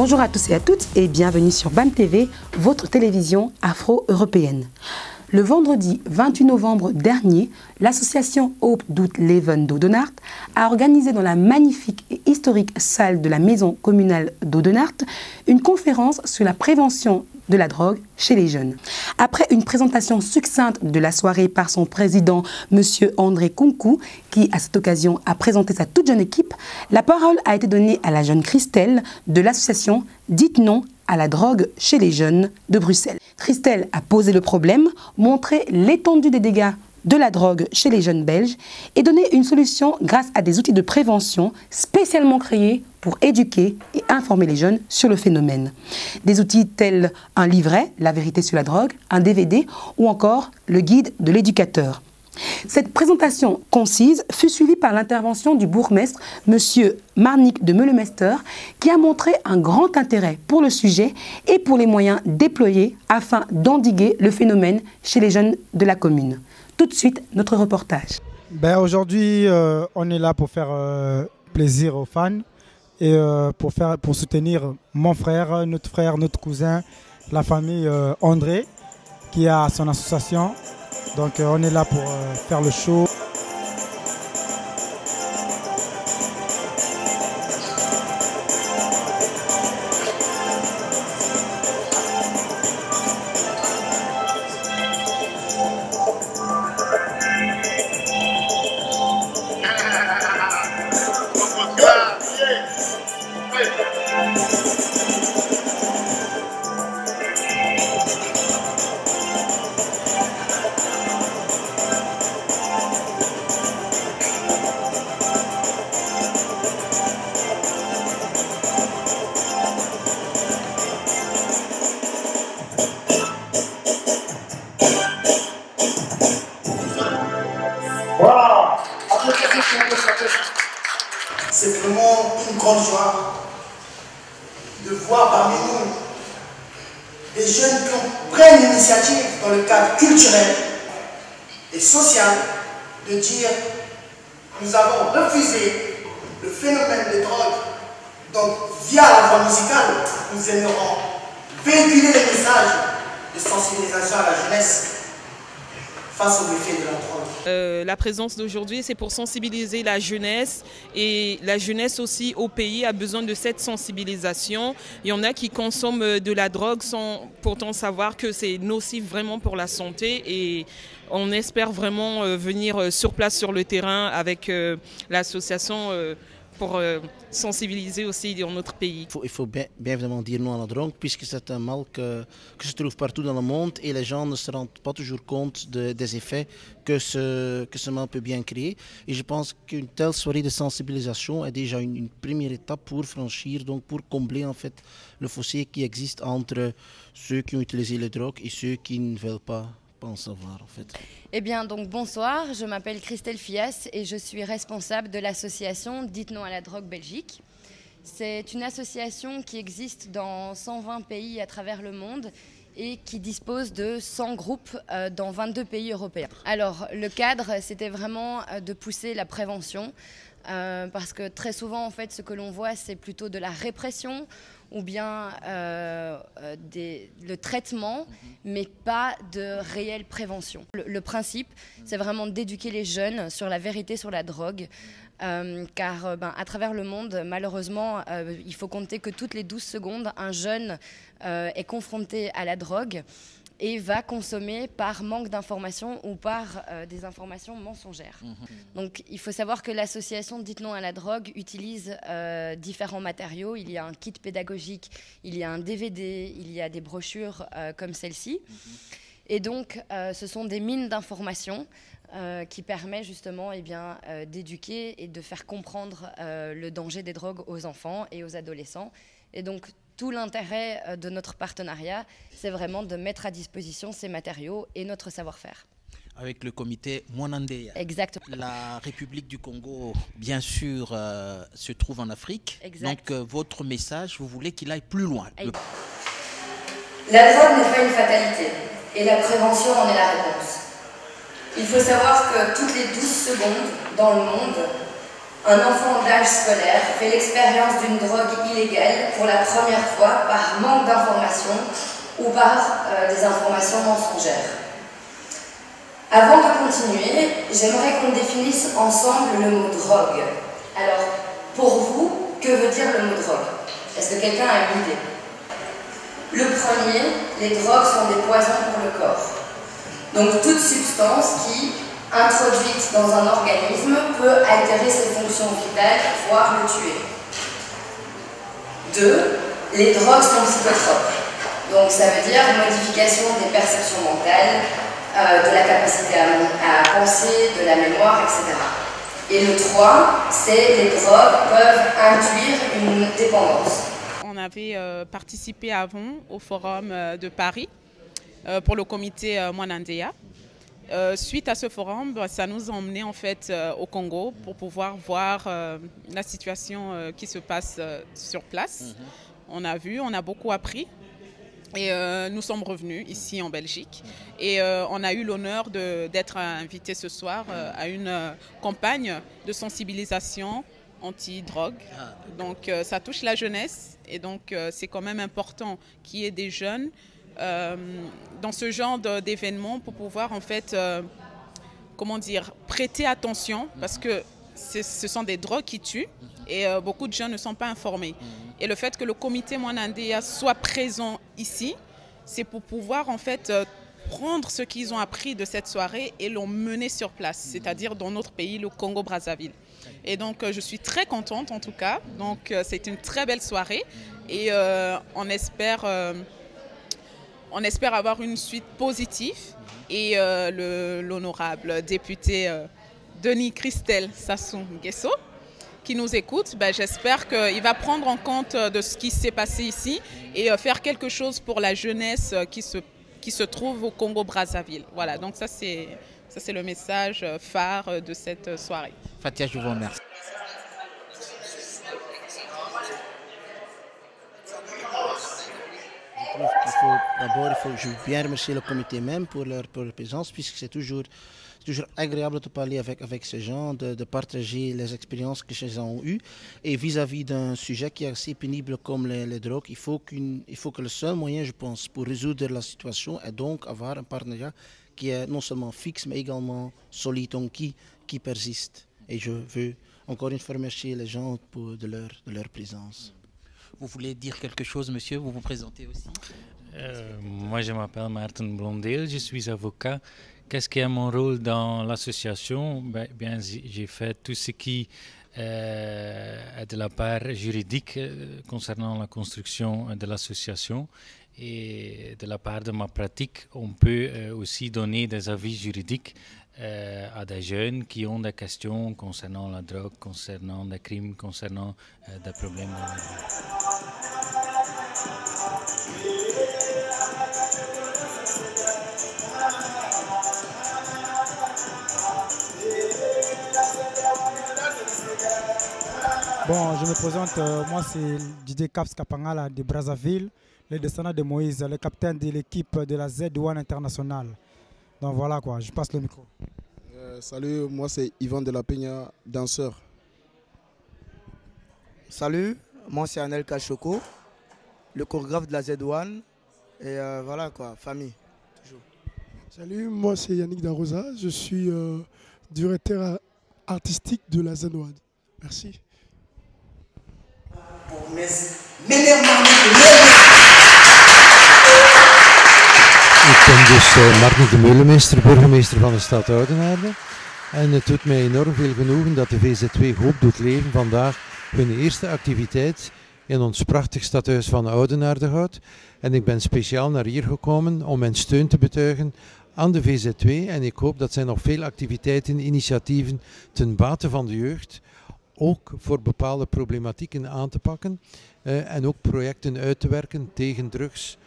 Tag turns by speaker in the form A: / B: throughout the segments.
A: Bonjour à tous et à toutes et bienvenue sur BAM TV, votre télévision afro-européenne. Le vendredi 28 novembre dernier, l'association Hope Doet Leven d'Oudenaarde a organisé dans la magnifique et historique salle de la maison communale d'Oudenaarde une conférence sur la prévention de la drogue chez les jeunes. Après une présentation succincte de la soirée par son président, M. André Kunku, qui à cette occasion a présenté sa toute jeune équipe, la parole a été donnée à la jeune Christelle de l'association Dites non à la drogue chez les jeunes de Bruxelles. Christelle a posé le problème, montré l'étendue des dégâts de la drogue chez les jeunes belges et donné une solution grâce à des outils de prévention spécialement créés pour éduquer et informer les jeunes sur le phénomène. Des outils tels un livret, La vérité sur la drogue, un DVD ou encore le guide de l'éducateur. Cette présentation concise fut suivie par l'intervention du bourgmestre, M. Marnik de Meulemester, qui a montré un grand intérêt pour le sujet et pour les moyens déployés afin d'endiguer le phénomène chez les jeunes de la commune. Tout de suite, notre reportage.
B: Aujourd'hui, on est là pour faire plaisir aux fans et pour soutenir mon frère, notre cousin, la famille André, qui a son association. Donc on est là pour faire le show.
C: C'est vraiment une grande joie de voir parmi nous des jeunes qui prennent l'initiative dans le cadre culturel et social de dire nous avons refusé le phénomène des drogues. Donc via la voie musicale, nous aimerons véhiculer les messages de sensibilisation à la jeunesse face aux méfaits de la drogue.
D: La présence d'aujourd'hui, c'est pour sensibiliser la jeunesse et la jeunesse aussi au pays a besoin de cette sensibilisation. Il y en a qui consomment de la drogue sans pourtant savoir que c'est nocif vraiment pour la santé et on espère vraiment venir sur place sur le terrain avec l'association pour sensibiliser aussi dans notre pays.
E: Il faut bien évidemment dire non à la drogue puisque c'est un mal que se trouve partout dans le monde et les gens ne se rendent pas toujours compte des effets que ce mal peut bien créer. Et je pense qu'une telle soirée de sensibilisation est déjà une première étape pour franchir, donc pour combler en fait le fossé qui existe entre ceux qui ont utilisé les drogues et ceux qui ne veulent pas en savoir en fait.
F: Eh bien donc bonsoir, je m'appelle Christelle Fias et je suis responsable de l'association Dites non à la drogue Belgique. C'est une association qui existe dans 120 pays à travers le monde et qui dispose de 100 groupes dans 22 pays européens. Alors le cadre, c'était vraiment de pousser la prévention parce que très souvent en fait ce que l'on voit c'est plutôt de la répression ou bien le traitement, mais pas de réelle prévention. Le principe, c'est vraiment d'éduquer les jeunes sur la vérité sur la drogue, car à travers le monde, malheureusement, il faut compter que toutes les 12 secondes, un jeune est confronté à la drogue et va consommer par manque d'informations ou par des informations mensongères. Donc il faut savoir que l'association Dites non à la drogue utilise différents matériaux. Il y a un kit pédagogique, il y a un DVD, il y a des brochures comme celle-ci. Et donc ce sont des mines d'informations qui permettent justement d'éduquer et de faire comprendre le danger des drogues aux enfants et aux adolescents. Et donc tout l'intérêt de notre partenariat, c'est vraiment de mettre à disposition ces matériaux et notre savoir-faire.
G: Avec le comité Mwanandeya.
F: Exactement.
G: La République du Congo, bien sûr, se trouve en Afrique.
F: Exact.
G: Donc votre message, vous voulez qu'il aille plus loin.
F: La drogue n'est pas une fatalité et la prévention en est la réponse. Il faut savoir que toutes les 12 secondes dans le monde, Un enfant d'âge scolaire fait l'expérience d'une drogue illégale pour la première fois par manque d'informations ou par des informations mensongères. Avant de continuer, j'aimerais qu'on définisse ensemble le mot drogue. Alors, pour vous, que veut dire le mot drogue? Est-ce que quelqu'un a une idée? Le premier, les drogues sont des poisons pour le corps. Donc toute substance qui, introduite dans un organisme, peut altérer ses fonctions vitales, voire le tuer. 2. Les drogues sont psychotropes. Donc ça veut dire modification des perceptions mentales, de la capacité à penser, de la mémoire, etc. Et le 3, c'est les drogues peuvent induire une dépendance.
D: On avait participé avant au forum de Paris pour le comité Mwanandeya. Suite à ce forum, ça nous a emmenés en fait au Congo pour pouvoir voir la situation qui se passe sur place. On a vu, on a beaucoup appris. Et nous sommes revenus ici en Belgique et on a eu l'honneur d'être invités ce soir à une campagne de sensibilisation anti-drogue. Donc ça touche la jeunesse et donc c'est quand même important qu'il y ait des jeunes dans ce genre d'événements pour pouvoir en fait, comment dire, prêter attention parce que ce sont des drogues qui tuent et beaucoup de jeunes ne sont pas informés. Et le fait que le comité Mwanandeya soit présent ici, c'est pour pouvoir en fait prendre ce qu'ils ont appris de cette soirée et l'ont mené sur place, c'est-à-dire dans notre pays, le Congo-Brazzaville. Et donc je suis très contente en tout cas. Donc c'est une très belle soirée et on espère avoir une suite positive. Et l'honorable député Denis Christel Sassou Nguesso, qui nous écoute, j'espère qu'il va prendre en compte de ce qui s'est passé ici et faire quelque chose pour la jeunesse qui se trouve au Congo-Brazzaville. Voilà, donc ça c'est le message phare de cette soirée.
G: Fatia, je vous remercie.
E: Je veux bien remercier le comité même pour leur présence, puisque c'est toujours agréable de parler avec ces gens, de partager les expériences que ces gens ont eues. Et vis-à-vis d'un sujet qui est assez pénible comme les drogues, il faut que le seul moyen, je pense, pour résoudre la situation est donc avoir un partenariat qui est non seulement fixe, mais également solide, donc qui persiste. Et je veux encore une fois remercier les gens de leur présence.
G: Vous voulez dire quelque chose, monsieur? Vous vous présentez aussi?
H: Moi, je m'appelle Maarten Blondeel, je suis avocat. Qu'est-ce qui est mon rôle dans l'association? Bien, j'ai fait tout ce qui est de la part juridique concernant la construction de l'association. Et de la part de ma pratique, on peut aussi donner des avis juridiques à des jeunes qui ont des questions concernant la drogue, concernant des crimes, concernant des problèmes dans la vie.
B: Bon, je me présente, moi c'est Didier Caps Kapangala de Brazzaville, le descendant de Moïse, le capitaine de l'équipe de la Z1 International. Donc voilà quoi, je passe le micro.
I: Salut, moi c'est Yvan de la Peña, danseur.
J: Salut, moi c'est Anel Kachoko, le chorégraphe de la Z1. Et voilà quoi, famille. Toujours.
K: Salut, moi c'est Yannick Darosa, je suis directeur artistique de la Z1. Merci.
L: Ik ben dus Martin de Meulemeester, burgemeester van de stad Oudenaarde. En het doet mij enorm veel genoegen dat de VZ2 Hoop doet leven vandaag hun eerste activiteit in ons prachtig stadhuis van Oudenaarde houdt. En ik ben speciaal naar hier gekomen om mijn steun te betuigen aan de VZ2. En ik hoop dat zij nog veel activiteiten en initiatieven ten bate van de jeugd, ook voor bepaalde problematieken aan te pakken en ook projecten uit te werken tegen drugs,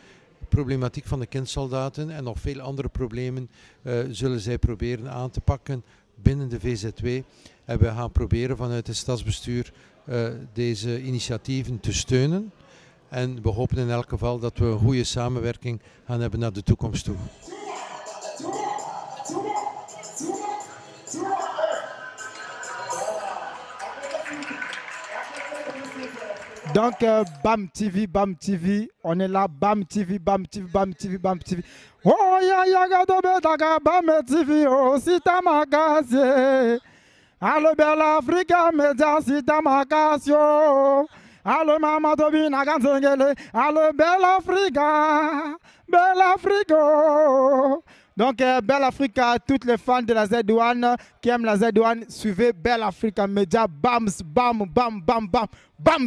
L: problematiek van de kindsoldaten en nog veel andere problemen zullen zij proberen aan te pakken binnen de VZ2. En we gaan proberen vanuit het stadsbestuur deze initiatieven te steunen. En we hopen in elk geval dat we een goede samenwerking gaan hebben naar de toekomst toe.
B: Donc, BAM TV, on est là, BAM TV. Oh, ya gado betaka BAM TV, oh, si tamakasye. Allo Bella Africa, media si tamakasyo. Allo Mama Tobi Nagansengele, allo Bella Africa. Donc, Belle Africa, toutes les fans de la Z1 qui aiment la Z1, suivez Belle Africa Media, BAM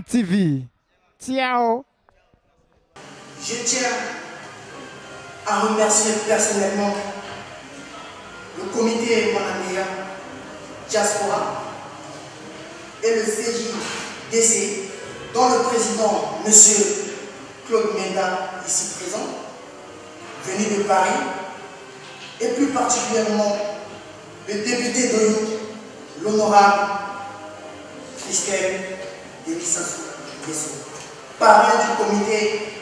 B: TV. Ciao.
C: Je tiens à remercier personnellement le comité Monamia Diaspora et le CJDC, dont le président, M. Claude Menda, ici présent, venu de Paris, et plus particulièrement le député d'Oyo, l'honorable Christelle Delissassou, parrain du comité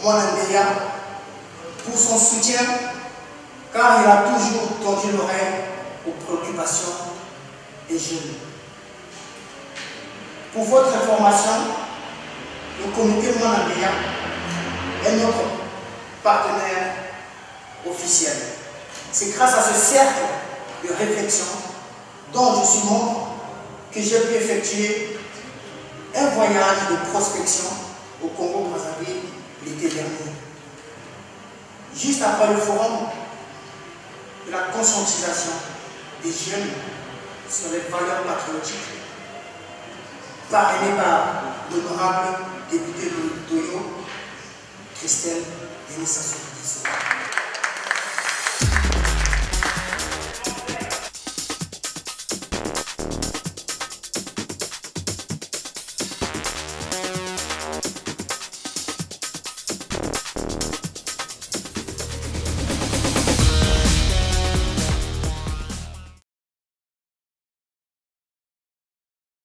C: Mwanandeya, pour son soutien, car il a toujours tendu l'oreille aux préoccupations des jeunes. Pour votre information, le comité Mwanandeya est notre partenaire officiel. C'est grâce à ce cercle de réflexion dont je suis membre que j'ai pu effectuer un voyage de prospection au Congo-Brazzaville l'été dernier. Juste après le forum de la conscientisation des jeunes sur les valeurs patriotiques, parrainé par l'honorable député de Toyo, Christelle Delissassou.